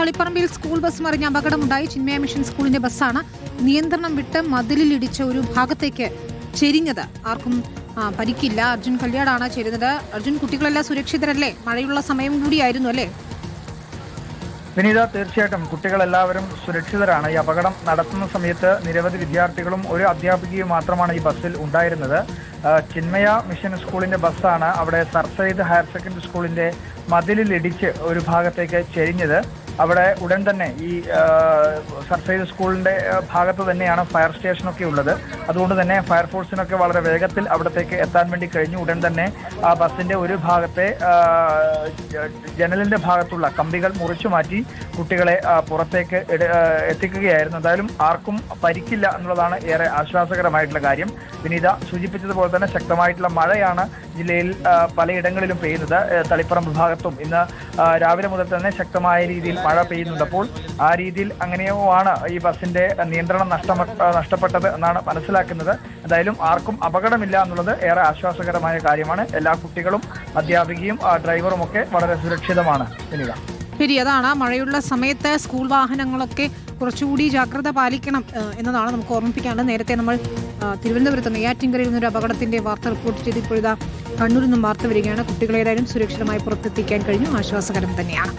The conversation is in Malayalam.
തളിപ്പറമ്പിൽ സ്കൂൾ ബസ് മറിഞ്ഞ അപകടമുണ്ടായി. ചിന്മയ മിഷൻ സ്കൂളിന്റെ ബസ്സാണ് നിയന്ത്രണം വിട്ട് മതിലിലിടിച്ച ഒരു ഭാഗത്തേക്ക് ചെരിഞ്ഞത്. ആർക്കും പരിക്കില്ല. അർജുൻ കല്യാടാണ് ചേരുന്നത്. അർജുൻ, കുട്ടികളെല്ലാം സുരക്ഷിതരല്ലേ? മഴയുള്ള സമയം കൂടിയായിരുന്നു അല്ലേ? വിനീത, തീർച്ചയായിട്ടും കുട്ടികളെല്ലാവരും സുരക്ഷിതരാണ്. ഈ അപകടം നടത്തുന്ന സമയത്ത് നിരവധി വിദ്യാർത്ഥികളും ഒരു അധ്യാപികയും മാത്രമാണ് ഈ ബസ്സിൽ ഉണ്ടായിരുന്നത്. ചിന്മയ മിഷൻ സ്കൂളിന്റെ ബസ്സാണ് അവിടെ സർ സയ്യിദ് ഹയർ സെക്കൻഡറി സ്കൂളിന്റെ മതിലിലിടിച്ച് ഒരു ഭാഗത്തേക്ക് ചെരിഞ്ഞത്. അവിടെ ഉടൻ തന്നെ ഈ സർ സയ്യിദ് സ്കൂളിന്റെ ഭാഗത്ത് തന്നെയാണ് ഫയർ സ്റ്റേഷനൊക്കെ ഉള്ളത്. അതുകൊണ്ട് തന്നെ ഫയർഫോഴ്സിനൊക്കെ വളരെ വേഗത്തിൽ അവിടത്തേക്ക് എത്താൻ വേണ്ടി കഴിഞ്ഞു. ഉടൻ തന്നെ ആ ബസ്സിന്റെ ഒരു ഭാഗത്തെ ജനലിന്റെ ഭാഗത്തുള്ള കമ്പികൾ മുറിച്ചു മാറ്റി കുട്ടികളെ പുറത്തേക്ക് എത്തിക്കുകയായിരുന്നു. എന്തായാലും ആർക്കും പരിക്കില്ല എന്നുള്ളതാണ് ഏറെ ആശ്വാസകരമായിട്ടുള്ള കാര്യം. വിനീത സൂചിപ്പിച്ചതുപോലെ തന്നെ ശക്തമായിട്ടുള്ള മഴയാണ് ജില്ലയിൽ പലയിടങ്ങളിലും പെയ്യുന്നത്. തളിപ്പറമ്പ് ഭാഗത്തും ഇന്ന് രാവിലെ മുതൽ തന്നെ ശക്തമായ രീതിയിൽ മഴ പെയ്യുന്നുണ്ട്. അപ്പോൾ ആ രീതിയിൽ അങ്ങനെയോ ആണ് ഈ ബസ്സിന്റെ നിയന്ത്രണം നഷ്ടപ്പെട്ടത് എന്നാണ് മനസ്സിലാക്കുന്നത്. എന്തായാലും ആർക്കും അപകടമില്ല എന്നുള്ളത് ഏറെ ആശ്വാസകരമായ കാര്യമാണ്. എല്ലാ കുട്ടികളും അധ്യാപികയും ഡ്രൈവറും ഒക്കെ വളരെ സുരക്ഷിതമാണ്. വിനീത, ശരി, അതാണ് മഴയുള്ള സമയത്ത് സ്കൂൾ വാഹനങ്ങളൊക്കെ കുറച്ചുകൂടി ജാഗ്രത പാലിക്കണം എന്നതാണ് നമുക്ക് ഓർമ്മിപ്പിക്കാനുള്ളത്. നേരത്തെ നമ്മൾ തിരുവനന്തപുരത്ത് നെയ്യാറ്റിൻകരയിൽ നിന്നൊരു അപകടത്തിന്റെ വാർത്ത റിപ്പോർട്ട് ചെയ്ത് ഇപ്പോഴിതാ കണ്ണൂരിൽ നിന്നും വാർത്ത വരികയാണ്. കുട്ടികളേതായാലും സുരക്ഷിതമായി പുറത്തെത്തിക്കാൻ കഴിഞ്ഞു. ആശ്വാസകരം തന്നെയാണ്.